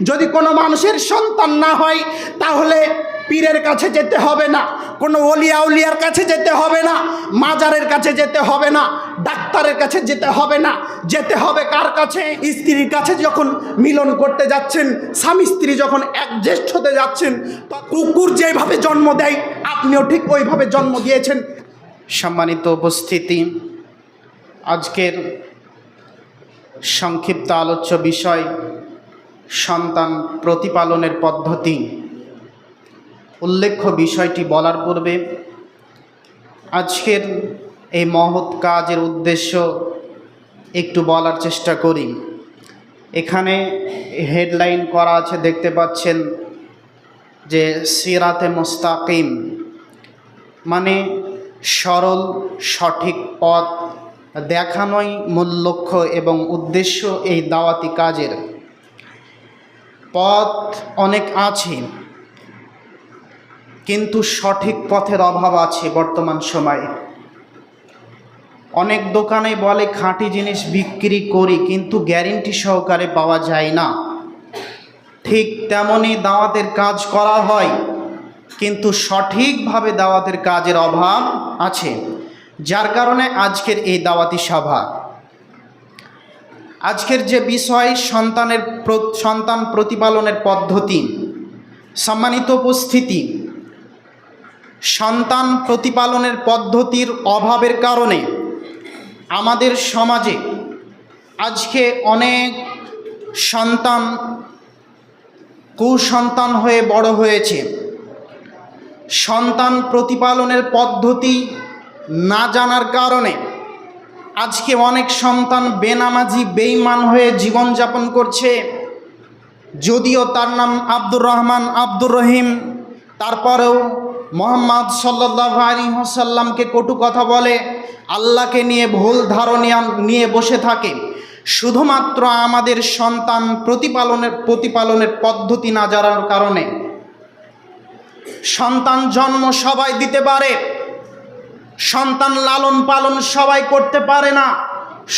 যদি কোনো মানুষের সন্তান না হয় তাহলে পীরের কাছে যেতে হবে না, কোনো ওলিয়া উলিয়ার কাছে যেতে হবে না, মাজারের কাছে যেতে হবে না, ডাক্তারের কাছে যেতে হবে না, যেতে হবে কার কাছে? স্ত্রীর কাছে। যখন মিলন করতে যাচ্ছেন, স্বামী স্ত্রী যখন একজেস্ট হতে যাচ্ছেন, তো কুকুর যেভাবে জন্ম দেয় আপনিও ঠিক ওইভাবে জন্ম দিয়েছেন। সম্মানিত উপস্থিতি, আজকের সংক্ষিপ্ত আলোচ্য বিষয় সন্তান প্রতিপালনের পদ্ধতি। উল্লেখ্য বিষয়টি বলার পূর্বে আজকের এই মহৎ কাজের উদ্দেশ্য একটু বলার চেষ্টা করি। এখানে হেডলাইন করা আছে, দেখতে পাচ্ছেন যে সিরাতে মুস্তাকিম, মানে সরল সঠিক পথ দেখানোই মূল লক্ষ্য এবং উদ্দেশ্য এই দাওয়াতি কাজের। পথ অনেক আছে, কিন্তু সঠিক পথের অভাব আছে বর্তমান সময়ে। অনেক দোকানে বলে খাঁটি জিনিস বিক্রি করি, কিন্তু গ্যারেন্টি সহকারে পাওয়া যায় না। ঠিক তেমনই দাওয়াতের কাজ করা হয়, কিন্তু সঠিকভাবে দাওয়াতের কাজের অভাব আছে, যার কারণে আজকের এই দাওয়াতি সভা। আজকের যে বিষয় সন্তান প্রতিপালনের পদ্ধতি। সম্মানিত উপস্থিতি, সন্তান প্রতিপালনের পদ্ধতির অভাবের কারণে আমাদের সমাজে আজকে অনেক সন্তান কুসন্তান হয়ে বড় হয়েছে। সন্তান প্রতিপালনের পদ্ধতি না জানার কারণে আজকে অনেক সন্তান বেনামাজি বেঈমান হয়ে জীবনযাপন করছে। যদিও তার নাম আব্দুর রহমান, আব্দুর রহিম, তারপরেও মোহাম্মদ সাল্লাল্লাহু আলাইহি ওয়াসাল্লামকে কটু কথা বলে, আল্লাহকে নিয়ে ভুল ধারণা নিয়ে বসে থাকে, শুধুমাত্র আমাদের সন্তান প্রতিপালনের পদ্ধতি না জানার কারণে। সন্তান জন্ম সবাই দিতে পারে, সন্তান লালন পালন সবাই করতে পারে না,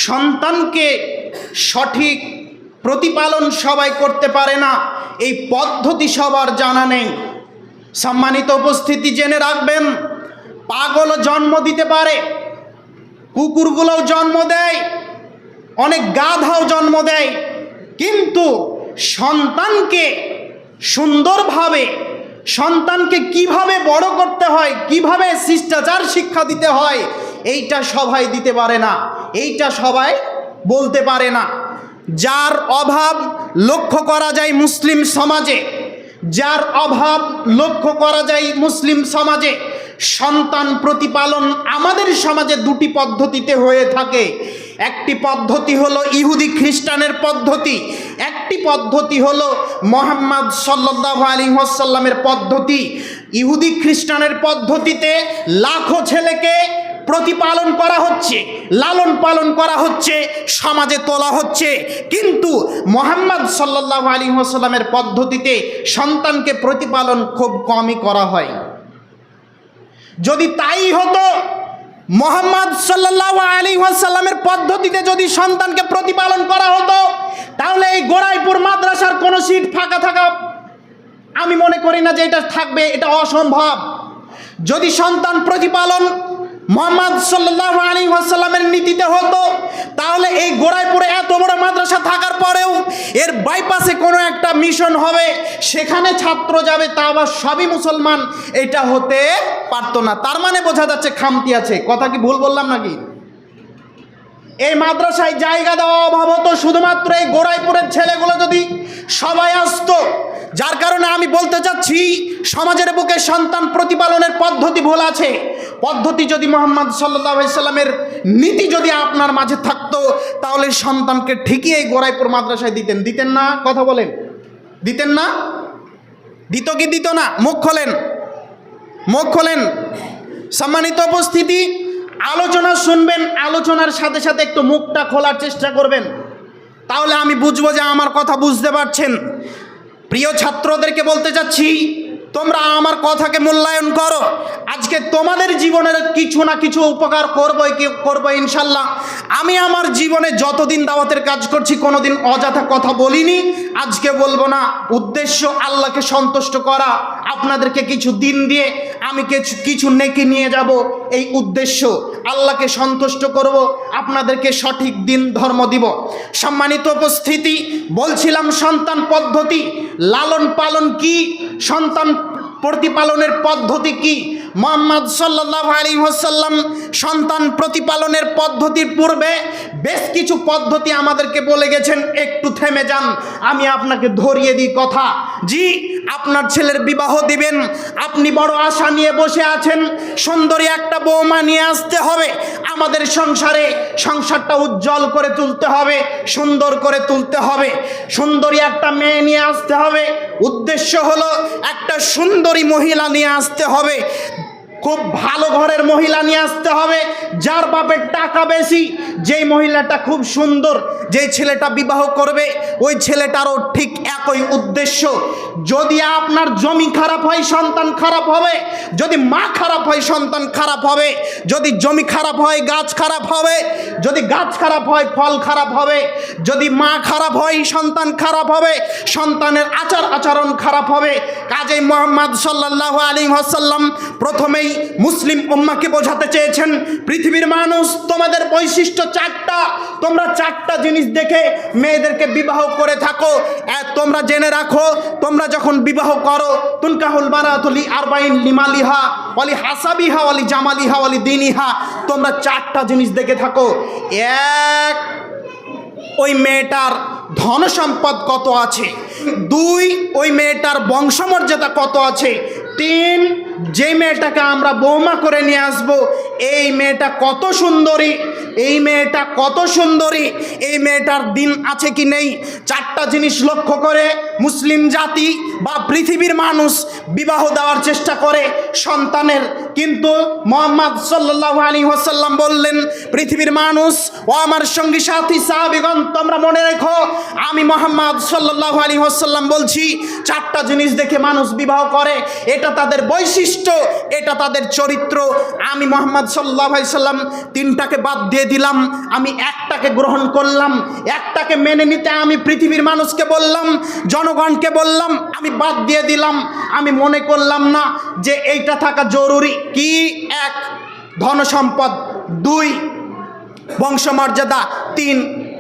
সন্তানকে সঠিক প্রতিপালন সবাই করতে পারে না, এই পদ্ধতি সবার জানা নেই। সম্মানিত উপস্থিতি, জেনে রাখবেন, পাগলও জন্ম দিতে পারে, কুকুরগুলোও জন্ম দেয়, অনেক গাধাও জন্ম দেয়, কিন্তু সন্তানকে সুন্দরভাবে, সন্তানকে কিভাবে বড় করতে হয়, কিভাবে শিষ্টাচার শিক্ষা দিতে হয়, এইটা সবাই দিতে পারে না, এইটা সবাই বলতে পারে না। যার অভাব লক্ষ্য করা যায় মুসলিম সমাজে, যার অভাব লক্ষ্য করা যায় মুসলিম সমাজে। সন্তান প্রতিপালন আমাদের সমাজে দুটি পদ্ধতিতে হয়ে থাকে। একটি পদ্ধতি হলো ইহুদি খ্রিস্টানের পদ্ধতি, একটি পদ্ধতি হলো মুহাম্মদ সাল্লাল্লাহু আলাইহি ওয়াসাল্লামের পদ্ধতি। ইহুদি খ্রিস্টানের পদ্ধতিতে লাখো ছেলেকে প্রতিপালন করা হচ্ছে, লালন পালন করা হচ্ছে, সমাজে তোলা হচ্ছে, কিন্তু মুহাম্মদ সাল্লাল্লাহু আলাইহি ওয়াসাল্লামের পদ্ধতিতে সন্তানকে প্রতিপালন খুব কমই করা হয়। যদি তাই হতো, মুহাম্মদ সাল্লাল্লাহু আলাইহি ওয়াসাল্লামের পদ্ধতিতে যদি সন্তানকে প্রতিপালন করা হতো, তাহলে এই গোড়াইপুর মাদ্রাসার কোনো সিট ফাঁকা থাকা আমি মনে করি না যে এটা থাকবে, এটা অসম্ভব। যদি সন্তান প্রতিপালন মুহাম্মদ সাল্লাল্লাহু আলাইহি ওয়াসাল্লামের নীতিতে হতো, তাহলে এই গোড়াইপুরে এত বড় মাদ্রাসা থাকার পরেও এর বাইপাসে কোনো একটা মিশন হবে, সেখানে ছাত্র যাবে, তা আবার সবই মুসলমান, এটা হতে পারতো না। তার মানে বোঝা যাচ্ছে খামতি আছে। কথা কি ভুল বললাম নাকি? এই মাদ্রাসায় জায়গা দেওয়া অভাব হতো, শুধুমাত্র এই গোড়াইপুরের ছেলেগুলো যদি সবাই আসতো। যার কারণে আমি বলতে চাচ্ছি, সমাজের বুকে সন্তান প্রতিপালনের পদ্ধতি ভুল আছে। পদ্ধতি যদি মুহাম্মদ সাল্লাল্লাহু আলাইহি ওয়াসাল্লামের নীতি যদি আপনার মাঝে থাকতো, তাহলে সন্তানকে ঠিকই এই গোড়াইপুর মাদ্রাসায় দিতেন না? কথা বলেন, দিতেন না? দিত কি দিত না? মুখ খোলেন। সম্মানিত উপস্থিতি, আলোচনা শুনবেন, আলোচনার সাথে সাথে একটু মুখটা খোলার চেষ্টা করবেন, তাহলে আমি বুঝবো যে আমার কথা বুঝতে পারছেন। প্রিয় ছাত্রদেরকে বলতে চাচ্ছি, তোমরা আমার কথাকে মূল্যায়ন করো। আজকে তোমাদের জীবনের কিছু না কিছু উপকার করবো ইনশাল্লাহ। আমি আমার জীবনে যতদিন দাওয়াতের কাজ করছি কোনোদিন অযথা কথা বলিনি, আজকে বলবো না। উদ্দেশ্য আল্লাহকে সন্তুষ্ট করা, আপনাদেরকে কিছু দিন দিয়ে আমি কিছু নেকি নিয়ে যাব, এই উদ্দেশ্য। আল্লাহকে সন্তুষ্ট করব, আপনাদেরকে সঠিক দিন ধর্ম দিব। সম্মানিত উপস্থিতি, বলছিলাম সন্তান পদ্ধতি, লালন পালন কি, সন্তান প্রতিপালনের পদ্ধতি কি। মুহাম্মদ সাল্লাল্লাহু আলাইহি ওয়াসাল্লাম সন্তান প্রতিপালনের পদ্ধতির পূর্বে বেশ কিছু পদ্ধতি আমাদেরকে বলে গেছেন। একটু থেমে যান, আমি আপনাকে ধরিয়ে দিই কথা। জি, আপনার ছেলের বিবাহ দিবেন, আপনি বড় আশা নিয়ে বসে আছেন, সুন্দরী একটা বৌমা নিয়ে আসতে হবে আমাদের সংসারে, সংসারটা উজ্জ্বল করে তুলতে হবে, সুন্দর করে তুলতে হবে, সুন্দরী একটা মেয়ে নিয়ে আসতে হবে। উদ্দেশ্য হলো একটা সুন্দরী মহিলা নিয়ে আসতে হবে, খুব ভালো ঘরের মহিলা নিয়ে আসতে হবে, যার বাপের টাকা বেশি, যেই মহিলাটা খুব সুন্দর, যেই ছেলেটা বিবাহ করবে ওই ছেলেটারও ঠিক একই উদ্দেশ্য। যদি আপনার জমি খারাপ হয় সন্তান খারাপ হবে, যদি মা খারাপ হয় সন্তান খারাপ হবে, যদি জমি খারাপ হয় গাছ খারাপ হবে, যদি গাছ খারাপ হয় ফল খারাপ হবে, যদি মা খারাপ হয় সন্তান খারাপ হবে, সন্তানের আচরণ খারাপ হবে। কাজেই মুহাম্মদ সাল্লাল্লাহু আলাইহি ওয়াসাল্লাম প্রথমেই মুসলিম উম্মাহকে বোঝাতে চেয়েছেন, পৃথিবীর মানুষ তোমাদের বৈশিষ্ট্য চারটা, তোমরা চারটা জিনিস দেখে মেয়েদেরকে বিবাহ করে থাকো। তোমরা জেনে রাখো, তোমরা যখন বিবাহ করো, তুনকাহুল বারাতু লি আরবাইন লিমালিহা ওয়ালি হাসাবিহা ওয়ালি জামালিহা ওয়ালি দীনিহা, তোমরা চারটা জিনিস দেখে থাকো। এক, ওই মেয়েটার ধন সম্পদ কত আছে। দুই, ওই মেয়েটার বংশমর্যাদা কত আছে। তিন, যে মেয়েটাকে আমরা বৌমা করে নিয়ে আসবো এই মেয়েটা কত সুন্দরী, এই মেয়েটা কত সুন্দরী, এই মেয়েটার দিন আছে কি নেই। চারটা জিনিস লক্ষ্য করে মুসলিম জাতি বা পৃথিবীর মানুষ বিবাহ দেওয়ার চেষ্টা করে সন্তানের। কিন্তু মুহাম্মদ সাল্লাল্লাহু আলাইহি ওয়াসাল্লাম বললেন, পৃথিবীর মানুষ ও আমার সঙ্গী সাথী সাহাবীগণ, তোমরা মনে রেখো, আমি মুহাম্মদ সাল্লাল্লাহু আলাইহি ওয়াসাল্লাম বলছি, চারটা জিনিস দেখে মানুষ বিবাহ করে, এটা তাদের বৈশিষ্ট্য, এটা তাদের চরিত্র। আমি মুহাম্মদ সাল্লাল্লাহু আলাইহি ওয়াসাল্লাম তিনটাকে বাদ দিয়ে দিলাম, আমি একটাকে গ্রহণ করলাম। একটাকে মেনে নিতে আমি পৃথিবীর মানুষকে বললাম, জনগণকে বললাম, আমি বাদ দিয়ে দিলাম। আমি মনে করলাম না যে এইটা থাকা জরুরি। কি? এক, ধন সম্পদ। দুই, বংশমর্যাদা। তিন,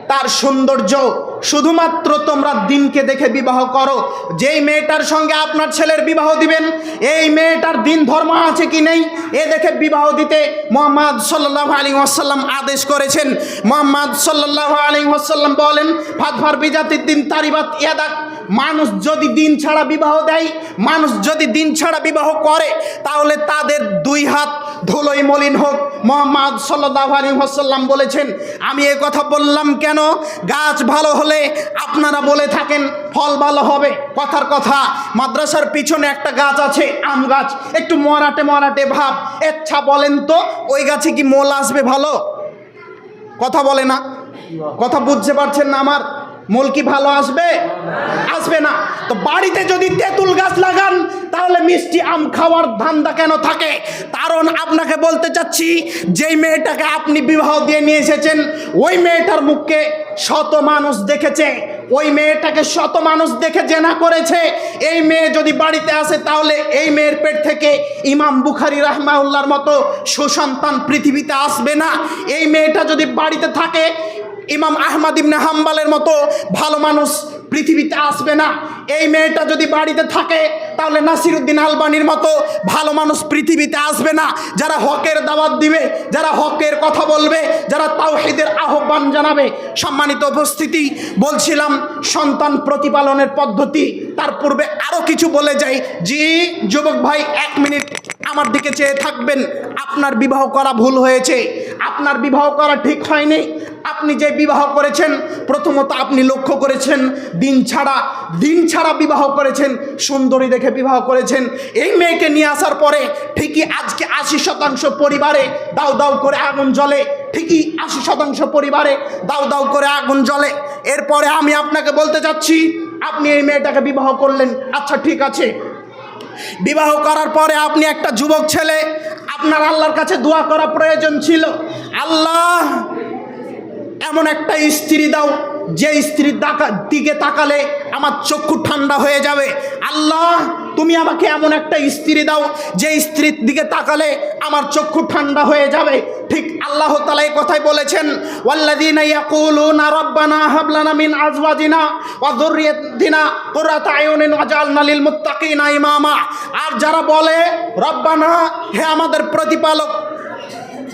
তার সৌন্দর্য। শুধুমাত্র তোমরা দিনকে দেখে বিবাহ করো। যেই মেয়েটার সঙ্গে আপনার ছেলের বিবাহ দিবেন এই মেয়েটার দিন ধর্ম আছে কি নেই এ দেখে বিবাহ দিতে মুহাম্মদ সাল্লাল্লাহু আলাইহি ওয়াসাল্লাম আদেশ করেছেন। মুহাম্মদ সাল্লাল্লাহু আলাইহি ওয়াসাল্লাম বলেন, ফাদফার বিজাতিদ দিন তারিবাত ইয়াদাক। মানুষ যদি দিন ছাড়া বিবাহ দেয়, মানুষ যদি দিন ছাড়া বিবাহ করে, তাহলে তাদের দুই হাত ধুলোয় মলিন হোক। মুহাম্মদ সাল্লাল্লাহু আলাইহি ওয়াসাল্লাম বলেছেন। আমি এ কথা বললাম কেন? গাছ ভালো হলে আপনারা বলে থাকেন ফল ভালো হবে, কথার কথা। মাদ্রাসার পিছনে একটা গাছ আছে, আম গাছ, একটু মরাটে মরাটে ভাব। আচ্ছা বলেন তো, ওই গাছে কি মোল আসবে ভালো? কথা বলে না, কথা বুঝতে পারছেন না আমার? মোল কি ভালো আসবে? আসবে না। তো বাড়িতে যদি তেঁতুল গাছ লাগান তাহলে মিষ্টি আম খাওয়ার ধান্দা কেন থাকে? কারণ আপনাকে বলতে চাচ্ছি, যেই মেয়েটাকে আপনি বিবাহ দিয়ে নিয়ে এসেছেন ওই মেয়েটার মুখকে শত মানুষ দেখেছে, ওই মেয়েটাকে শত মানুষ দেখে জেনা করেছে। এই মেয়ে যদি বাড়িতে আসে তাহলে এই মেয়ের পেট থেকে ইমাম বুখারী রাহমাহুল্লাহর মতো সুসন্তান পৃথিবীতে আসবে না। এই মেয়েটা যদি বাড়িতে থাকে ইমাম আহমদ ইবনে হাম্বলের মতো ভালো মানুষ পৃথিবীতে আসবে না। এই মেয়েটা যদি বাড়িতে থাকে তাহলে নাসিরউদ্দিন আলবানির মতো ভালো মানুষ পৃথিবীতে আসবে না, যারা হকের দাওয়াত দিবে, যারা হকের কথা বলবে, যারা তাওহীদের আহ্বান জানাবে। সম্মানিত উপস্থিতি, বলছিলাম সন্তান প্রতিপালনের পদ্ধতি। তার পূর্বে আরও কিছু বলে যাই। জি যুবক ভাই, 1 মিনিট আমার দিকে চেয়ে থাকবেন। আপনার বিবাহ করা ভুল হয়েছে, আপনার বিবাহ করা ঠিক হয়নি। আপনি যে বিবাহ করেছেন, প্রথমত আপনি লক্ষ্য করেছেন দিন ছাড়া বিবাহ করেছেন, সুন্দরী দেখে বিবাহ করেছেন। এই মেয়েকে নিয়ে আসার পরে ঠিকই আজকে 80% পরিবারে দাউ দাউ করে আগুন জ্বলে, ঠিকই 80% পরিবারে দাউ দাউ করে আগুন জ্বলে। এরপরে আমি আপনাকে বলতে চাচ্ছি, আপনি এই মেয়েটাকে বিবাহ করলেন, আচ্ছা ঠিক আছে, বিবাহ করার পরে আপনি একটা যুবক ছেলে, আপনার আল্লাহর কাছে দোয়া করা প্রয়োজন ছিল, আল্লাহ এমন একটা স্ত্রী দাও যে স্ত্রীর দিকে তাকালে আমার চক্ষু ঠান্ডা হয়ে যাবে। আল্লাহ তুমি আমাকে এমন একটা স্ত্রী দাও যে স্ত্রীর দিকে তাকালে আমার চক্ষু ঠান্ডা হয়ে যাবে। ঠিক আল্লাহ তাআলা এই কথাই বলেছেন, ওয়াল্লাযীনা ইয়াকুলুনা রাব্বানা হাব লানা মিন আজওয়াজিনা ওয়া যুররিয়াতিনা কুররাতা আয়ুনিন ওয়াজআলনা লিল মুত্তাকিনা ইমামা। আর যারা বলে রব্বানা, হে আমাদের প্রতিপালক,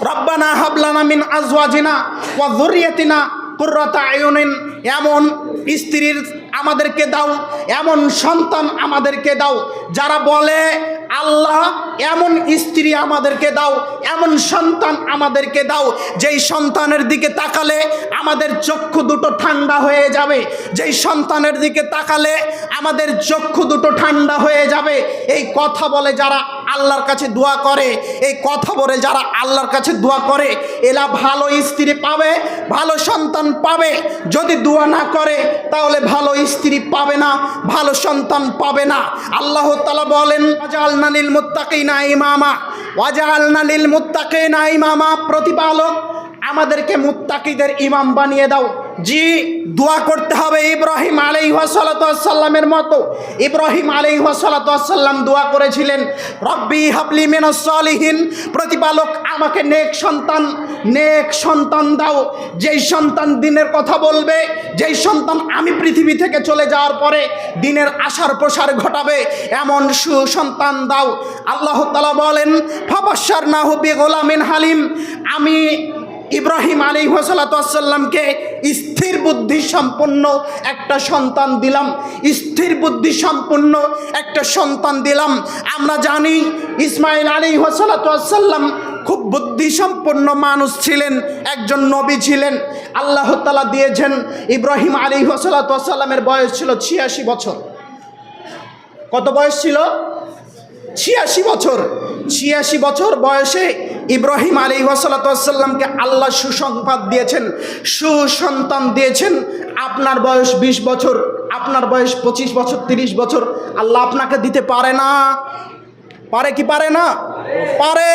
রব্বানা হাব লানা মিন আজওয়াজিনা ওয়া যুররিয়াতিনা কুররাতা আয়ুনিন, এমন স্ত্রীর আমাদেরকে দাও, এমন সন্তান আমাদেরকে দাও। যারা বলে আল্লাহ এমন স্ত্রী আমাদেরকে দাও, এমন সন্তান আমাদেরকে দাও যেই সন্তানের দিকে তাকালে আমাদের চক্ষু দুটো ঠান্ডা হয়ে যাবে, যেই সন্তানের দিকে তাকালে আমাদের চক্ষু দুটো ঠান্ডা হয়ে যাবে। এই কথা বলে যারা আল্লাহর কাছে দোয়া করে, এই কথা বলে যারা আল্লাহর কাছে দোয়া করে, এরা ভালো স্ত্রী পাবে, ভালো সন্তান পাবে। যদি দোয়া না করে তাহলে ভালো স্ত্রী পাবে না, ভালো সন্তান পাবে না। আল্লাহ তাআলা বলেন, ওয়াজআলনা লিল মুত্তাকিনা ইমামা, ওয়াজআলনা লিল মুত্তাকিনা ইমামা, প্রতিপালক আমাদেরকে মুত্তাকিদের ইমাম বানিয়ে দাও। জি, দোয়া করতে হবে ইব্রাহিম আলাইহিসসালামের মতো। ইব্রাহিম আলাইহিসসালাম দোয়া করেছিলেন, রব্বি হাবলি মিনাস সালিহিন, প্রতিপালক আমাকে নেক সন্তান দাও, যেই সন্তান দিনের কথা বলবে, যেই সন্তান আমি পৃথিবী থেকে চলে যাওয়ার পরে দিনের আশার প্রসার ঘটাবে, এমন সুসন্তান দাও। আল্লাহ তাআলা বলেন, ফাবাশশারনাহু বিগুলামিন হালিম, আমি ইব্রাহিম আলাইহিসসালামকে স্থির বুদ্ধি সম্পন্ন একটা সন্তান দিলাম, স্থির বুদ্ধি সম্পন্ন একটা সন্তান দিলাম। আমরা জানি ইসমাইল আলাইহিসসালাম খুব বুদ্ধিসম্পন্ন মানুষ ছিলেন, একজন নবী ছিলেন। আল্লাহ তাআলা দিয়েছেন ইব্রাহিম আলাইহিসসালামের বয়স ছিল 86 বছর। কত বয়স ছিল? 86 বছর। 86 বছর বয়সে ইব্রাহিম আলাইহিসসালামকে আল্লাহ সুসংবাদ দিয়েছেন, সুসন্তান দিয়েছেন। আপনার বয়স 20 বছর, আপনার বয়স 25 বছর, 30 বছর, আল্লাহ আপনাকে দিতে পারে না? পারে কি পারে না? পারে।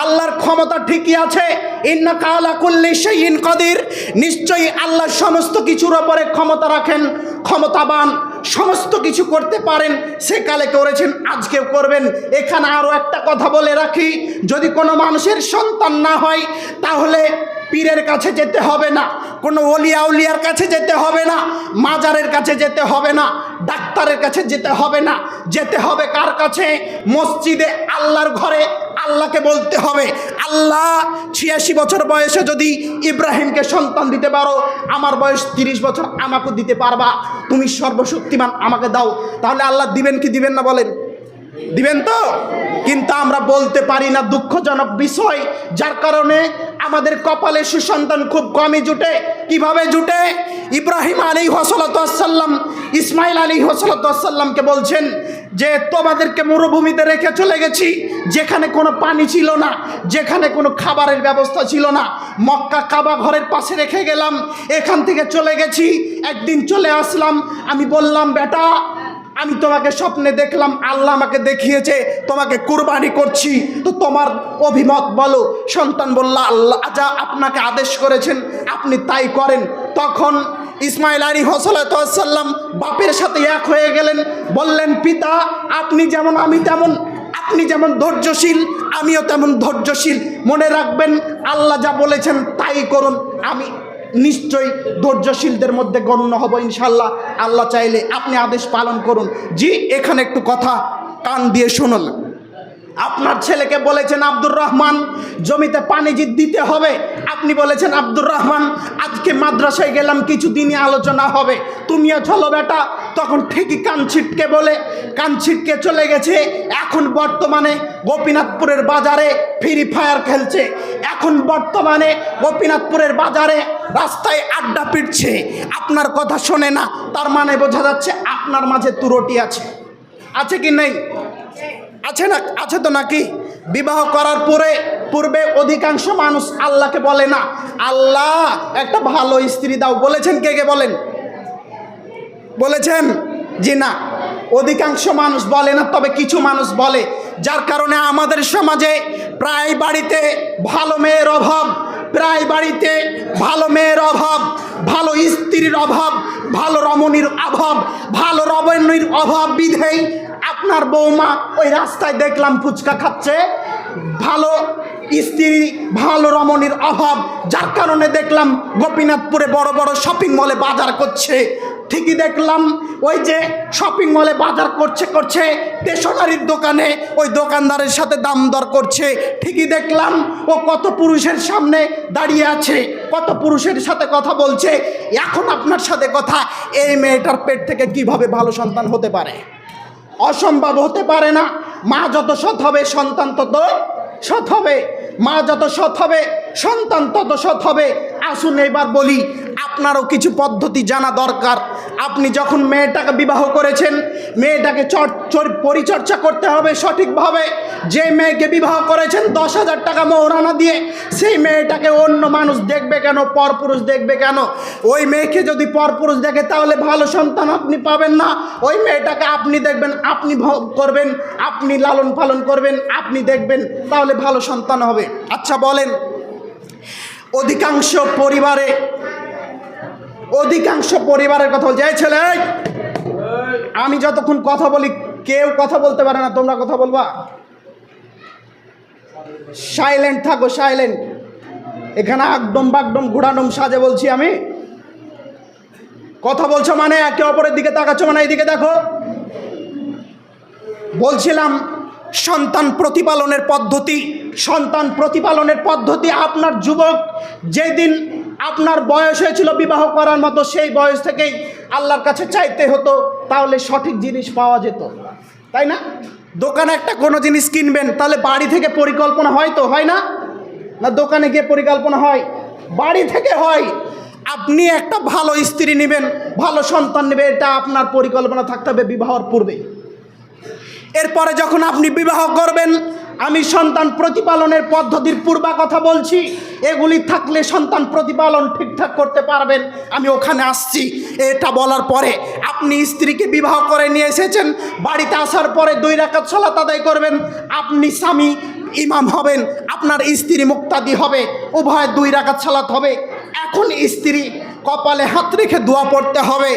আল্লাহর ক্ষমতা ঠিকই আছে। ইন্নাকা আলা কুল্লি শাইইন কাদির, নিশ্চয়ই আল্লাহ সমস্ত কিছুর উপরে ক্ষমতা রাখেন, ক্ষমতাবান, সমস্ত কিছু করতে পারেন। সেকালে করেছেন, আজকেও করবেন। এখানে আরও একটা কথা বলে রাখি, যদি কোনো মানুষের সন্তান না হয় তাহলে পীরের কাছে যেতে হবে না, কোনো ওলিয়া উলিয়ার কাছে যেতে হবে না, মাজারের কাছে যেতে হবে না, ডাক্তারের কাছে যেতে হবে না। যেতে হবে কার কাছে? মসজিদে, আল্লাহর ঘরে আল্লাহকে বলতে হবে, আল্লাহ 86 বছর বয়সে যদি ইব্রাহিমকে সন্তান দিতে পারো, আমার বয়স 30 বছর, আমাকে দিতে পারবা, তুমি সর্বশক্তিমান, আমাকে দাও। তাহলে আল্লাহ দিবেন কি দিবেন না বলেন? দিবেন তো? কিন্তু আমরা বলতে পারি না, দুঃখজনক বিষয়। যার কারণে আমাদের কপালে সুসন্তান খুব কমই জুটে। কিভাবে জুটে? ইব্রাহিম আলাইহিসসালাম ইসমাইল আলাইহিসসালামকে বলছেন যে তোমাদেরকে মরুভূমিতে রেখে চলে গেছি, যেখানে কোনো পানি ছিল না, যেখানে কোনো খাবারের ব্যবস্থা ছিল না। মক্কা কাবা ঘরের পাশে রেখে গেলাম, এখান থেকে চলে গেছি। একদিন চলে আসলাম, আমি বললাম, বেটা আমি তোমাকে স্বপ্নে দেখলাম, আল্লাহ আমাকে দেখিয়েছে তোমাকে কুরবানি করছি, তো তোমার অভিমত বলো। সন্তান বলল, আল্লাহ যা আপনাকে আদেশ করেছেন আপনি তাই করেন। তখন ইসমাইল আলাইহিসসালাম বাপের সাথে এক হয়ে গেলেন, বললেন, পিতা আপনি যেমন আমি তেমন, আপনি যেমন ধৈর্যশীল আমিও তেমন ধৈর্যশীল। মনে রাখবেন আল্লাহ যা বলেছেন তাই করুন, আমি নিশ্চয়ই ধৈর্যশীলদের মধ্যে গণ্য হব ইনশাল্লাহ। আল্লাহ চাইলে আপনি আদেশ পালন করুন। জি, এখানে একটু কথা কান দিয়ে শুনুন। আপনার ছেলেকে বলেছেন আব্দুর রহমান জমিতে পানি দিতে হবে, আপনি বলেছেন আব্দুর রহমান আজকে মাদ্রাসায় গেলাম, কিছু দিনই আলোচনা হবে, তুমিও চলো বেটা। তখন ঠিকই কান ছিটকে চলে গেছে। এখন বর্তমানে গোপীনাথপুরের বাজারে ফ্রি ফায়ার খেলছে, এখন বর্তমানে গোপীনাথপুরের বাজারে রাস্তায় আড্ডা পিটছে। আপনার কথা শোনে না, তার মানে বোঝা যাচ্ছে আপনার মাঝে ত্রুটি আছে কি নেই? আছে না? আছে তো নাকি? বিবাহ করার পূর্বে অধিকাংশ মানুষ আল্লাহকে বলে না, আল্লাহ একটা ভালো স্ত্রী দাও। বলেছেন কে কে? বলেন, বলেছেন? জি না। অধিকাংশ মানুষ বলে না, তবে কিছু মানুষ বলে, যার কারণে আমাদের সমাজে প্রায় বাড়িতে ভালো মেয়ের অভাব, প্রায় বাড়িতে ভালো মেয়ের অভাব, ভালো স্ত্রীর অভাব, ভালো রমণীর অভাব, ভালো রমণীর অভাব বিধেই আপনার বৌমা ওই রাস্তায় দেখলাম ফুচকা খাচ্ছে, ভালো স্ত্রী ভালো রমণীর অভাব, যার কারণে দেখলাম গোপীনাথপুরে বড় বড় শপিং মলে বাজার করছে। ঠিকই দেখলাম ওই যে শপিং মলে বাজার করছে স্টেশনারির দোকানে ওই দোকানদারের সাথে দাম দর করছে। ঠিকই দেখলাম ও কত পুরুষের সামনে দাঁড়িয়ে আছে, কত পুরুষের সাথে কথা বলছে। এখন আপনার সাথে কথা, এই মেয়েটার পেট থেকে কিভাবে ভালো সন্তান হতে পারে? অসম্ভব হতে পারে না। মা যত সৎ হবে সন্তান তত সৎ হবে, মা যত সৎ হবে সন্তান তত সৎ হবে। আসুন এবার বলি, আপনারও কিছু পদ্ধতি জানা দরকার। আপনি যখন মেয়েটাকে বিবাহ করেছেন, মেয়েটাকে পরিচর্যা করতে হবে সঠিকভাবে। যে মেয়েকে বিবাহ করেছেন 10,000 টাকা মোহরানা দিয়ে, সেই মেয়েটাকে অন্য মানুষ দেখবে কেন? পরপুরুষ দেখবে কেন? ওই মেয়েকে যদি পরপুরুষ দেখে তাহলে ভালো সন্তান আপনি পাবেন না। ওই মেয়েটাকে আপনি দেখবেন, আপনি ভোগ করবেন, আপনি লালন পালন করবেন, আপনি দেখবেন, তাহলে ভালো সন্তান হবে। আচ্ছা বলেন, অধিকাংশ পরিবারের কথা বলছে, এই ছেলে আমি যতক্ষণ কথা বলি কেউ কথা বলতে পারে না, তোমরা কথা বলবা? সাইলেন্ট থাকো, সাইলেন্ট। এখানে একদম বাকডম ঘুরাডম সাজে বলছি আমি। কথা বলছো মানে একে অপরের দিকে তাকাচ্ছ মানে এইদিকে দেখো। বলছিলাম সন্তান প্রতিপালনের পদ্ধতি। আপনার যুবক যেদিন আপনার বয়স হয়েছিল বিবাহ করার মতো, সেই বয়স থেকেই আল্লাহর কাছে চাইতে হতো, তাহলে সঠিক জিনিস পাওয়া যেত, তাই না? দোকানে একটা কোনো জিনিস কিনবেন, তাহলে বাড়ি থেকে পরিকল্পনা হয় তো, হয় না? না দোকানে গিয়ে পরিকল্পনা হয়? বাড়ি থেকে হয়। আপনি একটা ভালো স্ত্রী নেবেন, ভালো সন্তান নেবেন, এটা আপনার পরিকল্পনা থাকতে হবে বিবাহের পূর্বে। এরপরে যখন আপনি বিবাহ করবেন, আমি সন্তান প্রতিপালনের পদ্ধতির পূর্বা কথা বলছি, এগুলি থাকলে সন্তান প্রতিপালন ঠিকঠাক করতে পারবেন। আমি ওখানে আসছি। এটা বলার পরে আপনি স্ত্রীকে বিবাহ করে নিয়ে এসেছেন, বাড়িতে আসার পরে 2 রাকাত সালাত আদায় করবেন। আপনি স্বামী ইমাম হবেন, আপনার স্ত্রী মুক্তাদি হবে, উভয় 2 রাকাত সালাত হবে। এখন স্ত্রী কপালে হাত রেখে দোয়া পড়তে হবে,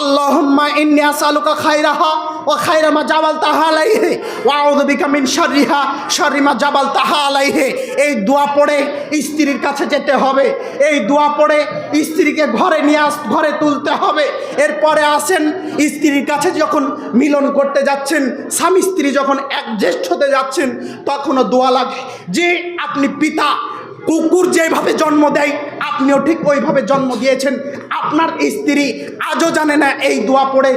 আল্লাহুম্মা ইন্নী আসআলুকা খায়রাহা ওয়া খায়রা মা জাবালতাহা আলাইহি ওয়া আউযু বিকা মিন শাররিহা শাররি মা জাবালতাহা আলাইহি। এই দোয়া পড়ে স্ত্রীর কাছে যেতে হবে, এই দোয়া পড়ে স্ত্রীকে ঘরে তুলতে হবে। এরপরে আসেন, স্ত্রীর কাছে যখন মিলন করতে যাচ্ছেন, স্বামী স্ত্রী যখন একজেস্ট হতে যাচ্ছেন, তখনও দোয়া লাগে যে আপনি পিতা, কুকুর যেভাবে জন্ম দেয় আপনিও ঠিক ওইভাবে জন্ম দিয়েছেন। আপনার স্ত্রী আজও জানে না এই দোয়া পড়ে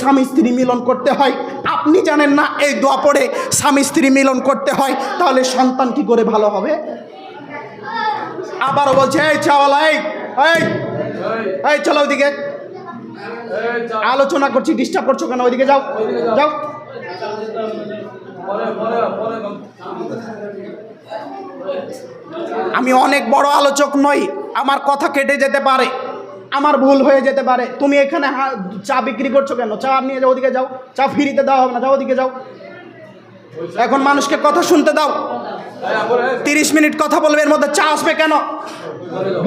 স্বামী স্ত্রী মিলন করতে হয়, আপনি জানেন না এই দোয়া পড়ে স্বামী স্ত্রী মিলন করতে হয়, তাহলে সন্তান কি করে ভালো হবে? আবারও বলছে, এই চাওয়ালা, এই চলো ওইদিকে, আলোচনা করছি, ডিস্টার্ব করছো কেন? ওইদিকে যাও। আমি অনেক বড় আলোচক নই, আমার কথা কেটে যেতে পারে, আমার ভুল হয়ে যেতে পারে। তুমি এখানে চা বিক্রি করছো কেন? চা নিয়ে যাও, ওদিকে যাও। চা ফ্রিতে দেওয়া হবে না, যাও ওদিকে যাও। এখন মানুষকে কথা শুনতে দাও। 30 মিনিট কথা বলবে, এর মধ্যে চা আসবে কেন?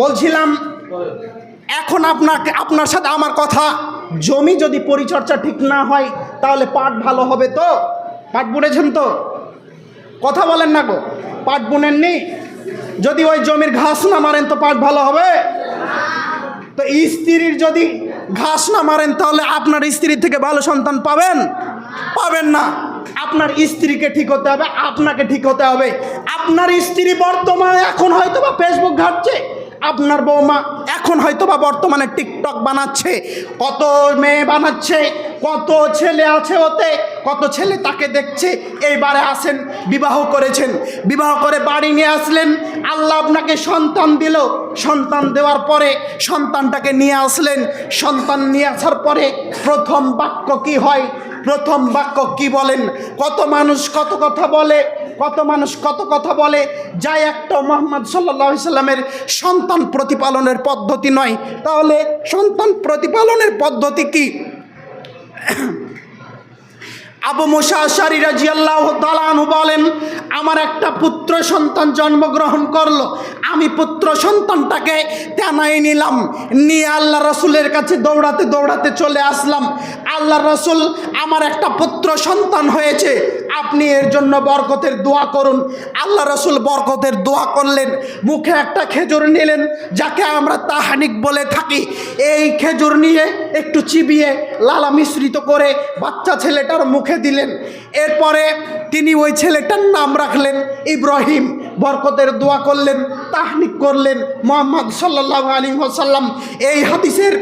বলছিলাম এখন আপনার সাথে আমার কথা, জমি যদি পরিচর্যা ঠিক না হয় তাহলে পাট ভালো হবে তো? পাট বুনেছেন তো? কথা বলেন না গো, পাট বুনেননি? যদি ওই জমির ঘাস না মারেন তো পাট ভালো হবে? তো স্ত্রীর যদি ঘাস না মারেন তাহলে আপনার স্ত্রীর থেকে ভালো সন্তান পাবেন না। আপনার স্ত্রীকে ঠিক হতে হবে, আপনাকে ঠিক হতে হবে। আপনার স্ত্রী বর্তমানে এখন হয়তো বা ফেসবুক ঘাটছে, আপনার বৌমা এখন হয়তো বা বর্তমানে টিকটক বানাচ্ছে, কত মেয়ে বানাচ্ছে, কত ছেলে আছে ওতে, কত ছেলে তাকে দেখছে। এইবারে আসেন, বিবাহ করেছেন, বিবাহ করে বাড়ি নিয়ে আসলেন, আল্লাহ আপনাকে সন্তান দিল, সন্তান দেওয়ার পরে সন্তানটাকে নিয়ে আসলেন। সন্তান নিয়ে আসার পরে প্রথম বাক্য কি হয়? প্রথম বাক্য কি বলেন? কত মানুষ কত কথা বলে, যা একটা মুহাম্মদ সাল্লাল্লাহু আলাইহি সাল্লামের সন্তান প্রতিপালনের পদ্ধতি নয়। তাহলে সন্তান প্রতিপালনের পদ্ধতি কি? আবু মুসা আশআরী রাদিয়াল্লাহু তাআলা আনহু বলেন, আমার একটা পুত্র সন্তান জন্মগ্রহণ করলো, আমি পুত্র সন্তানটাকে টানাই নিলাম, নিয়ে আল্লাহ রাসূলের কাছে দৌড়াতে দৌড়াতে চলে আসলাম। আল্লাহ রাসূল, আমার একটা পুত্র সন্তান হয়েছে, আপনি এর জন্য বরকতের দোয়া করুন। আল্লাহ রাসূল বরকতের দোয়া করলেন, মুখে একটা খেজুর নিলেন, যাকে আমরা তাহানিক বলে থাকি। এই খেজুর নিয়ে একটু চিবিয়ে লালা মিশ্রিত করে বাচ্চা ছেলেটার মুখে দিলেন। এরপরে তিনি ওই ছেলেটার নাম রাখলেন ইব্রাহিম। বরকতের দোয়া করলেন, তাহনিক করলেন মুহাম্মদ সাল্লাল্লাহু আলাইহি ওয়াসাল্লাম। এই হাদিসের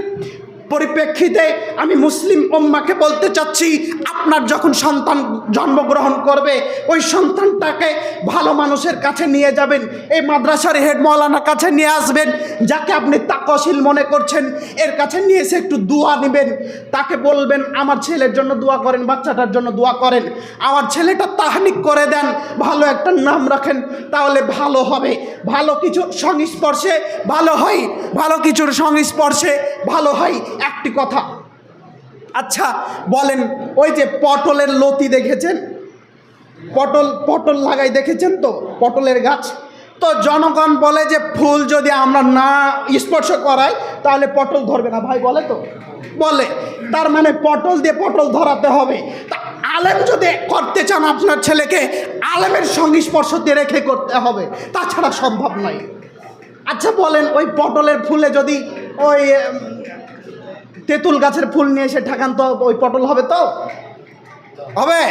পরিপ্রেক্ষিতে আমি মুসলিম উম্মাকে বলতে চাচ্ছি, আপনার যখন সন্তান জন্মগ্রহণ করবে, ওই সন্তানটাকে ভালো মানুষের কাছে নিয়ে যাবেন, এই মাদ্রাসার হেড মাওলানার কাছে নিয়ে আসবেন, যাকে আপনি তাকশীল মনে করছেন, এর কাছে নিয়ে এসে একটু দোয়া নেবেন। তাকে বলবেন, আমার ছেলের জন্য দোয়া করেন, বাচ্চাটার জন্য দোয়া করেন, আমার ছেলেটা তাহনিক করে দেন, ভালো একটা নাম রাখেন, তাহলে ভালো হবে। ভালো কিছু সংস্পর্শে ভালো হয়, ভালো কিছুর সংস্পর্শে ভালো হয়, একটি কথা। আচ্ছা বলেন, ওই যে পটলের লতি দেখেছেন, পটল লাগাই দেখেছেন তো, পটলের গাছ। তো জনগণ বলে যে ফুল যদি আমরা না স্পর্শ করাই তাহলে পটল ধরবে না, ভাই বলে তো, বলে। তার মানে পটল দিয়ে পটল ধরাতে হবে। তা আলেম যদি করতে চান আপনার ছেলেকে, আলেমের সংস্পর্শ দিয়ে রেখে করতে হবে, তাছাড়া সম্ভব নয়। আচ্ছা বলেন, ওই পটলের ফুলে যদি ওই তেঁতুল গাছের ফুল নিয়ে এসে ঠাকান, তো ওই পটল হবে? তো হবে?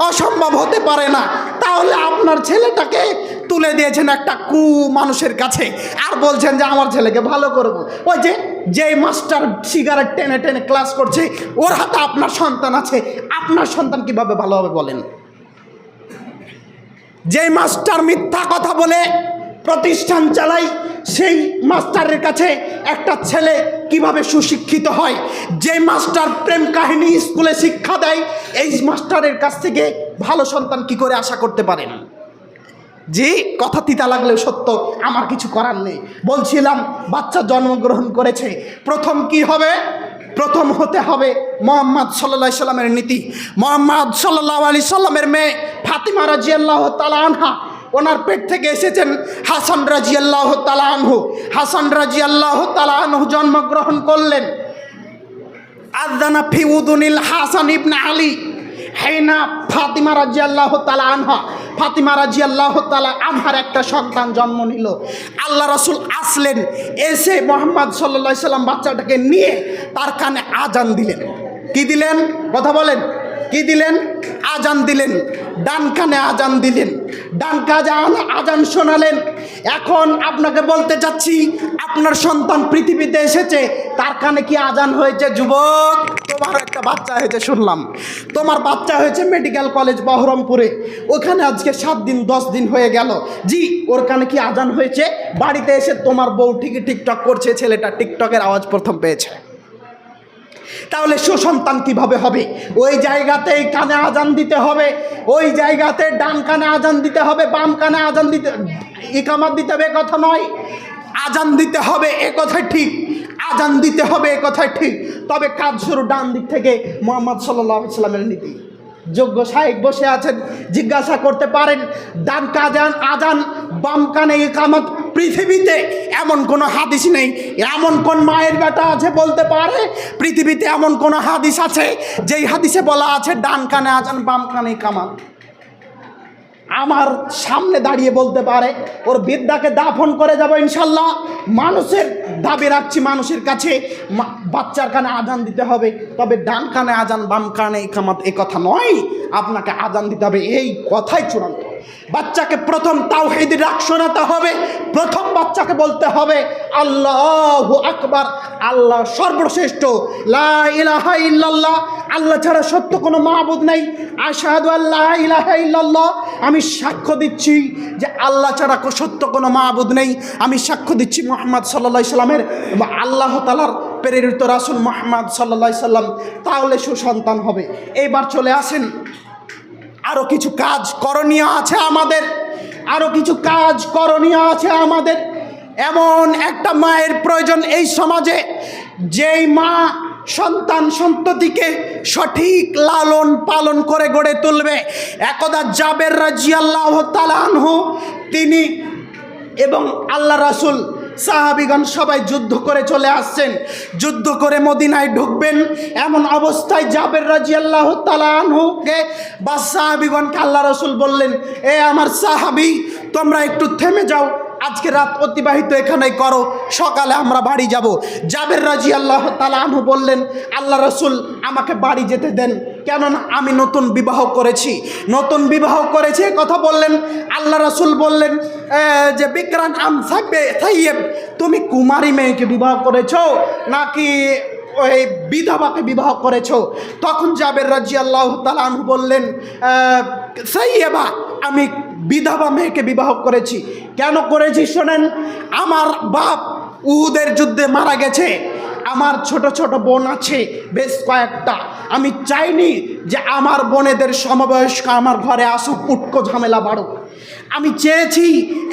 অসম্ভব, হতে পারে না। তাহলে আপনার ছেলেটাকে তুলে দিয়েছেন একটা কু মানুষের কাছে, আর বলছেন যে আমার ছেলেকে ভালো করব। ওই যে মাস্টার সিগারেট টেনে টেনে ক্লাস করছে, ওর হাতে আপনার সন্তান আছে, আপনার সন্তান কিভাবে ভালো হবে বলেন? যে মাস্টার মিথ্যা কথা বলে প্রতিষ্ঠান চালায়, সেই মাস্টারের কাছে একটা ছেলে কিভাবে সুশিক্ষিত হয়? যে মাস্টার প্রেম কাহিনী স্কুলে শিক্ষা দেয়, এই মাস্টারের কাছ থেকে ভালো সন্তান কি করে আশা করতে পারেন? যে কথা তিতা লাগলেও সত্য, আমার কিছু করার নেই। বলছিলাম, বাচ্চা জন্মগ্রহণ করেছে, প্রথম কি হবে? প্রথম হতে হবে মুহাম্মদ সাল্লাল্লাহু আলাইহি সাল্লামের নীতি। মুহাম্মদ সাল্লাল্লাহু আলাইহি সাল্লামের মেয়ে ফাতিমা রাদিয়াল্লাহু তাআলা আনহা, ওনার পেট থেকে এসেছেন হাসান রাদিয়াল্লাহু তাআলা আনহু। হাসান রাদিয়াল্লাহু তাআলা আনহু জন্মগ্রহণ করলেন। আযানা ফি উযুনিল হাসান ইবনে আলী হাইনা ফাতিমা রাদিয়াল্লাহু তাআলা আনহা। ফাতিমা রাদিয়াল্লাহু তাআলা আনহার একটা সন্তান জন্ম নিল। আল্লাহ রাসূল আসলেন, এসে মুহাম্মদ সাল্লাল্লাহু আলাইহি সাল্লাম বাচ্চাটাকে নিয়ে তার কানে আজান দিলেন। কি দিলেন? কথা বলেন, কি দিলেন? আজান দিলেন। ডান কানে আজান দিলেন, ডান কানে আজান শোনালেন। এখন আপনাকে বলতে চাচ্ছি, আপনার সন্তান পৃথিবীতে এসেছে, তার কানে কি আজান হয়েছে? যুবক, তোমার একটা বাচ্চা হয়েছে শুনলাম, তোমার বাচ্চা হয়েছে মেডিকেল কলেজ বহরমপুরে, ওখানে আজকে 7 দিন 10 দিন হয়ে গেল। জি, ওর কানে কি আজান হয়েছে? বাড়িতে এসে তোমার বউ ঠিকই টিকটক করছে, ছেলেটা টিকটকের আওয়াজ প্রথম পেয়েছে। তাহলে সুসন্তান কিভাবে হবে? ওই জায়গাতেই কানে আজান দিতে হবে, ওই জায়গাতে ডান কানে আজান দিতে হবে, বাম কানে আজান দিতে, ইকামত দিতে হবে কথা নয়, আজান দিতে হবে, এ কথা ঠিক, আজান দিতে হবে, এ কথা ঠিক। তবে কাজ শুরু ডান দিক থেকে, মুহাম্মদ সাল্লাল্লাহু আলাইহি সাল্লামের নীতি। যোগ্য সাহেব বসে আছেন, জিজ্ঞাসা করতে পারেন, ডান কানে আজান, বাম কানে ইকামত। পৃথিবীতে এমন কোনো হাদিস নেই। এমন কোন মায়ের বেটা আছে বলতে পারে পৃথিবীতে এমন কোন হাদিস আছে যেই হাদিসে বলা আছে ডান কানে আজান, বাম কানে ইকামত? আমার সামনে দাঁড়িয়ে বলতে পারে, ওর বিদ্যাকে দাফন করে যাব ইনশাল্লাহ। মানুষের দাবি রাখছি, মানুষের কাছে বাচ্চার কানে আজান দিতে হবে, তবে ডান কানে আজান, বাম কানে ইকামত, এ কথা নয়। আপনাকে আজান দিতে হবে, এই কথাই চূড়ান্ত। বাচ্চাকে প্রথম তাওহীদের ডাক শোনাতে হবে, প্রথম বাচ্চাকে বলতে হবে আল্লাহু আকবার, আল্লাহ সর্বশ্রেষ্ঠ, লা ইলাহা ইল্লাল্লাহ, আল্লাহ ছাড়া সত্য কোনো মাবুদ নেই, আশহাদু আল্লা ইলাহা ইল্লাল্লাহ, আমি সাক্ষ্য দিচ্ছি যে আল্লাহ ছাড়া সত্য কোনো মাবুদ নেই, আমি সাক্ষ্য দিচ্ছি মুহাম্মদ সাল্লাল্লাহু আলাইহি সাল্লামের, আল্লাহ তাআলার প্রেরিত রাসূল মুহাম্মদ সাল্লাল্লাহু আলাইহি সাল্লাম। তাহলে সুসন্তান হবে। এইবার চলে আসেন, আরও কিছু কাজ করণীয় আছে আমাদের, আরও কিছু কাজ করণীয় আছে আমাদের। এমন একটা মায়ের প্রয়োজন এই সমাজে, যেই মা সন্তান সন্ততিকে সঠিক লালন পালন করে গড়ে তুলবে। একদা জাবের রাদিয়াল্লাহু তাআলা আনহু তিনি এবং আল্লাহ রাসূল সাহাবীগণ সবাই যুদ্ধ করে চলে আসছেন, যুদ্ধ করে মদিনায় ঢুকবেন। এমন অবস্থায় জাবের রাদিয়াল্লাহু তাআলা আনহুকে বা সাহাবীগণকে আল্লাহ রাসূল বললেন, এ আমার সাহাবী, তোমরা একটু থেমে যাও, আজকে রাত অতিবাহিত এখানেই করো, সকালে আমরা বাড়ি যাব। জাবের রাদিয়াল্লাহু তাআলা আনহু বললেন, আল্লাহ রাসূল আমাকে বাড়ি যেতে দেন, কেননা আমি নতুন বিবাহ করেছি। নতুন বিবাহ করেছি কথা বললেন। আল্লাহ রাসূল বললেন যে বিকরান আম থাকবে তাইয়েব, তুমি কুমারী মেয়েকে বিবাহ করেছো নাকি ওই বিধবাকে বিবাহ করেছো? তখন জাবের রাদিয়াল্লাহু তাআলা আনহু বললেন, সাইয়েবা, আমি বিধবা মেয়েকে বিবাহ করেছি। কেন করেছি শোনেন, আমার বাপ উহুদের যুদ্ধে মারা গেছে, আমার ছোট ছোট বোন আছে বেশ কয়েকটা, আমি চাইনি যে আমার বোনেদের সমবয়স্ক আমার ঘরে আসুক, উটকো ঝামেলা বাড়ুক। আমি চেয়েছি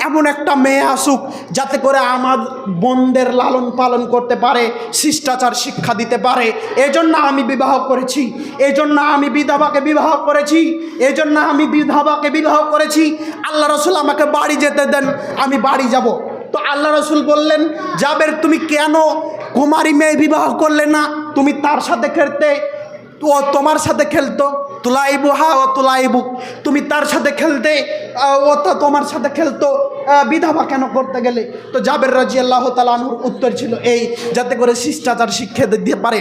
এমন একটা মেয়ে আসুক যাতে করে আমার বোনদের লালন পালন করতে পারে, শিষ্টাচার শিক্ষা দিতে পারে। এজন্য আমি বিবাহ করেছি, এজন্য আমি বিধবাকে বিবাহ করেছি, এজন্য আমি বিধবাকে বিবাহ করেছি। আল্লাহ রাসূল আমাকে বাড়ি যেতে দেন, আমি বাড়ি যাব। তো আল্লাহ রাসূল বললেন, জাবের তুমি কেন কুমারী মেয়ে বিবাহ করলে না? তুমি তার সাথে খেলতে, ও তোমার সাথে খেলতো, তুলাইবু হা ও তুলাইবু, তুমি তার সাথে খেলতে, ও তো তোমার সাথে খেলতো, বিধবা কেন করতে গেলে? তো জাবের রাদিয়াল্লাহু তাআলা আনহুর উত্তর ছিল এই, যাতে করে শিষ্টাচার শিক্ষা দিতে পারে।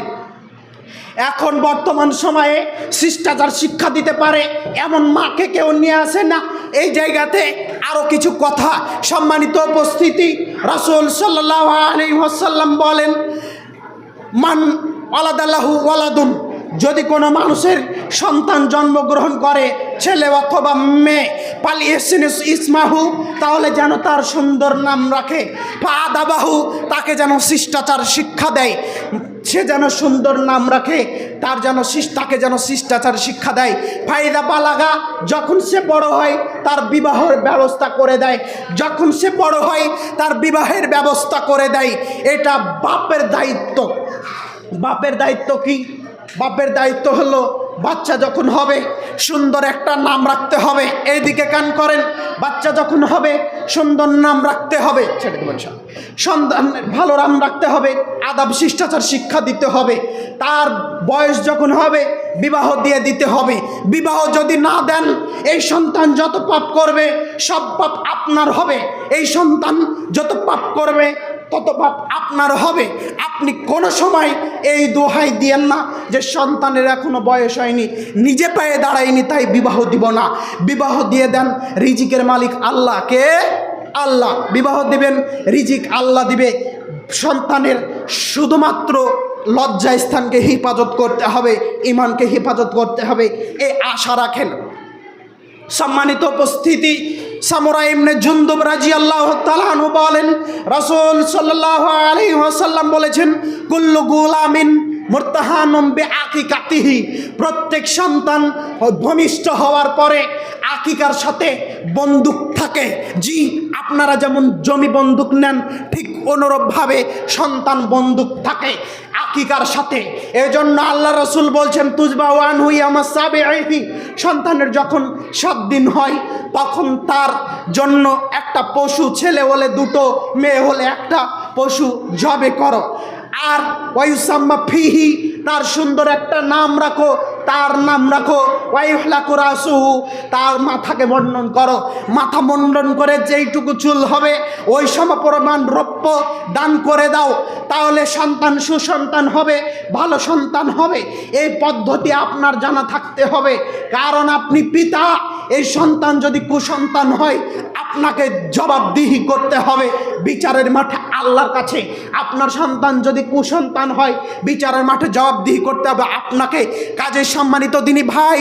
এখন বর্তমান সময়ে শিষ্টাচার শিক্ষা দিতে পারে এমন মাকে কেউ নিয়ে আসে না। এই জায়গাতে আরও কিছু কথা, সম্মানিত উপস্থিতি, রাসূল সাল্লাল্লাহু আলাইহি ওয়াসাল্লাম বলেন, মান ওয়ালাদাল্লাহু ওয়ালাদুন, যদি কোনো মানুষের সন্তান জন্মগ্রহণ করে, ছেলে অথবা মেয়ে, পালিয়েছেন ইসমাহু, তাহলে যেন তার সুন্দর নাম রাখে, ফাদাবাহু, তাকে যেন শিষ্টাচার শিক্ষা দেয়, সে যেন সুন্দর নাম রাখে, তার যেন তাকে যেন শিষ্টাচার শিক্ষা দেয়। ফাইদা বালাগা, যখন সে বড় হয় তার বিবাহের ব্যবস্থা করে দেয়, যখন সে বড় হয় তার বিবাহের ব্যবস্থা করে দেয়। এটা বাপের দায়িত্ব। বাপের দায়িত্ব কি? বাপের দায়িত্ব হলো বাচ্চা যখন হবে সুন্দর একটা নাম রাখতে হবে। এইদিকে কান করেন, বাচ্চা যখন হবে সুন্দর নাম রাখতে হবে, ছেড়ে দেবেন সব, সন্তান ভালো নাম রাখতে হবে, আদাব শিষ্টাচার শিক্ষা দিতে হবে। তার বয়স যখন হবে বিবাহ দিয়ে দিতে হবে। বিবাহ যদি না দেন, এই সন্তান যত পাপ করবে সব পাপ আপনার হবে। এই সন্তান যত পাপ করবে তত পাপ আপনার হবে। আপনি কোনো সময় এই দোহাই দিয়েন না যে সন্তানের এখনো বয়স হয়নি, নিজে পায়ে দাঁড়ায়নি তাই বিবাহ দিব না। বিবাহ দিয়ে দেন, রিজিকের মালিক আল্লাহ। কে? আল্লাহ। বিবাহ দিবেন, রিজিক আল্লাহ দিবে। সন্তানের শুধুমাত্র লজ্জা স্থানকে হেফাজত করতে হবে, ইমানকে হেফাজত করতে হবে, এই আশা রাখেন। সম্মানিত উপস্থিতি, সামুরা ইবনে জুনদুব রাদিয়াল্লাহু তাআলা আনহু বলেন, রাসূল সাল্লাল্লাহু আলাইহি ওয়াসাল্লাম বলেছেন, কুল্লু গুলামিন মুরতাহানুম বিআকিকাতিহি, প্রত্যেক সন্তান ভূমিষ্ঠ হওয়ার পরে আকিকার সাথে বন্দুক থাকে। জি, আপনারা যেমন জমি বন্দুক নেন, ঠিক অনুরূপভাবে সন্তান বন্দুক থাকে আকিকার সাথে। এজন্য আল্লাহ রাসূল বলছেন, তুজবা ওয়ানহু ইয়ামা সাবিঈহি, সন্তানের যখন 7 দিন হয় তখন তার জন্য একটা পশু, ছেলে হলে 2টো, মেয়ে হলে একটা পশু জবে করো। আর ওয়ায়ুসাম্মা ফিহি, তার সুন্দর একটা নাম রাখো, তার নাম রাখো। ওয়াইহলাকু রাসুহু, তার মাথাকে মণ্ডন করো। মাথা মণ্ডন করে যেইটুকু চুল হবে ওই সমপরিমাণ রৌপ্য দান করে দাও, তাহলে সন্তান সুসন্তান হবে, ভালো সন্তান হবে। এই পদ্ধতি আপনার জানা থাকতে হবে, কারণ আপনি পিতা। এই সন্তান যদি কুসন্তান হয় আপনাকে জবাবদিহি করতে হবে বিচারের মাঠে আল্লাহর কাছে। আপনার সন্তান যদি কুসন্তান হয় বিচারের মাঠে জবাবদিহি করতে হবে আপনাকে। কাজে সম্মানিত দিনী ভাই,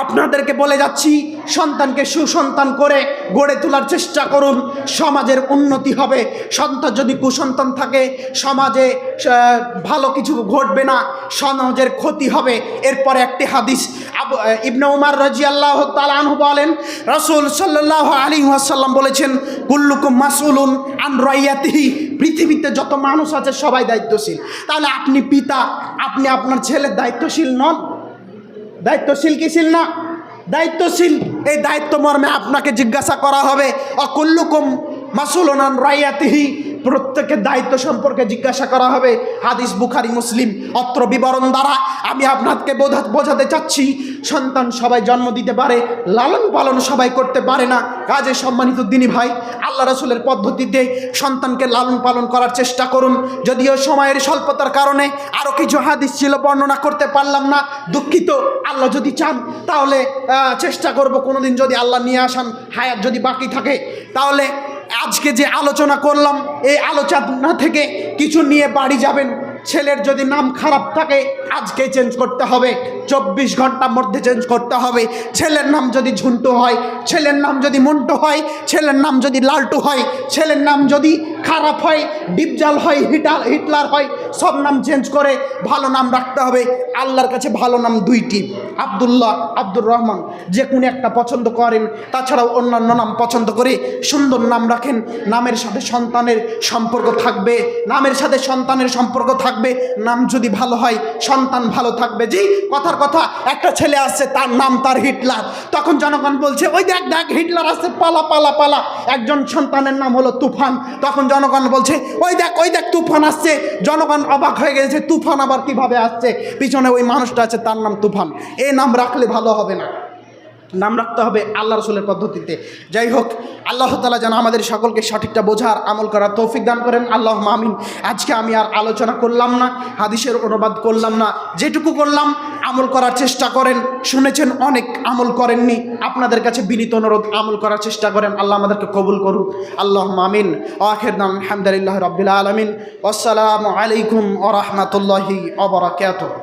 আপনাদেরকে বলে যাচ্ছি, সন্তানকে সুসন্তান করে গড়ে তোলার চেষ্টা করুন, সমাজের উন্নতি হবে। সন্তান যদি কুসন্তান থাকে সমাজে ভালো কিছু ঘটবে না, সমাজের ক্ষতি হবে। এরপরে একটি হাদিস ইবনে উমর রাদিয়াল্লাহু তাআলা আনহু বলেন, রাসূল সাল্লাল্লাহু আলাইহি ওয়াসাল্লাম বলেছেন, কুল্লুকুম মাসউলুন আন রাইয়াতিহি, পৃথিবীতে যত মানুষ আছে সবাই দায়িত্বশীল। তাহলে আপনি পিতা, আপনি আপনার ছেলের দায়িত্বশীল নন? দায়িত্বশীল কি ছিল না? দায়িত্বশীল। এই দায়িত্ব মর্মে আপনাকে জিজ্ঞাসা করা হবে, অকুল্লুকুম মাসউলুন আন রাইয়াতিহি, প্রত্যেকের দায়িত্ব সম্পর্কে জিজ্ঞাসা করা হবে। হাদিস বুখারী মুসলিম। অত্র বিবরণ দ্বারা আমি আপনাকে বোঝাতে চাচ্ছি, সন্তান সবাই জন্ম দিতে পারে, লালন পালন সবাই করতে পারে না। কাজে সম্মানিত দিনী ভাই, আল্লাহ রাসূলের পদ্ধতিতে সন্তানকে লালন পালন করার চেষ্টা করুন। যদিও সময়ের স্বল্পতার কারণে আরও কিছু হাদিস ছিল, বর্ণনা করতে পারলাম না, দুঃখিত। আল্লাহ যদি চান তাহলে চেষ্টা করব কোনোদিন, যদি আল্লাহ নিয়ে আসান, হায়াত যদি বাকি থাকে। তাহলে আজকে যে আলোচনা করলাম, এই আলোচনা থেকে কিছু নিয়ে বাড়ি যাবেন। ছেলের যদি নাম খারাপ থাকে আজকে চেঞ্জ করতে হবে, 24 ঘন্টার মধ্যে চেঞ্জ করতে হবে। ছেলের নাম যদি ঝুন্টু হয়, ছেলের নাম যদি মন্টু হয়, ছেলের নাম যদি লালটু হয়, ছেলের নাম যদি খারাপ হয়, ডিপজাল হয়, হিটলার হয়, সব নাম চেঞ্জ করে ভালো নাম রাখতে হবে। আল্লাহর কাছে ভালো নাম দুইটি, আব্দুল্লাহ, আব্দুর রহমান, যে কোনো একটা পছন্দ করেন। তাছাড়াও অন্যান্য নাম পছন্দ করে সুন্দর নাম রাখেন। নামের সাথে সন্তানের সম্পর্ক থাকবে, নামের সাথে সন্তানের সম্পর্ক থাকবে। নাম যদি ভালো হয় সন্তান ভালো থাকবে। জি, কথার কথা, একটা ছেলে আসছে, তার নাম তার হিটলার, তখন জনগণ বলছে, ওই দেখ দেখ হিটলার আসছে, পালা পালা পালা। একজন সন্তানের নাম হলো তুফান, তখন জনগণ বলছে, ওই দেখ তুফান আসছে। জনগণ অবাক হয়ে গেছে, তুফান আবার কিভাবে আসছে? পিছনে ওই মানুষটা আছে, তার নাম তুফান। এই নাম রাখলে ভালো হবে না, নাম রাখতে হবে আল্লাহ রাসূলের পদ্ধতিতে। যাই হোক, আল্লাহ তাআলা যেন আমাদের সকলকে সঠিকটা বোঝার, আমল করার তৌফিক দান করেন। আল্লাহুম্মা আমিন। আজকে আমি আর আলোচনা করলাম না, হাদিসের অনুবাদ করলাম না, যেটুকু করলাম আমল করার চেষ্টা করেন। শুনেছেন, অনেক আমল করেননি, আপনাদের কাছে বিনীত অনুরোধ, আমল করার চেষ্টা করেন। আল্লাহ আমাদেরকে কবুল করুন। আল্লাহুম্মা আমিন। আখির দাম আলহামদুলিল্লাহি রাব্বিল আলামিন। আসসালামু আলাইকুম ওয়া রাহমাতুল্লাহি ওয়া বারাকাতুহু।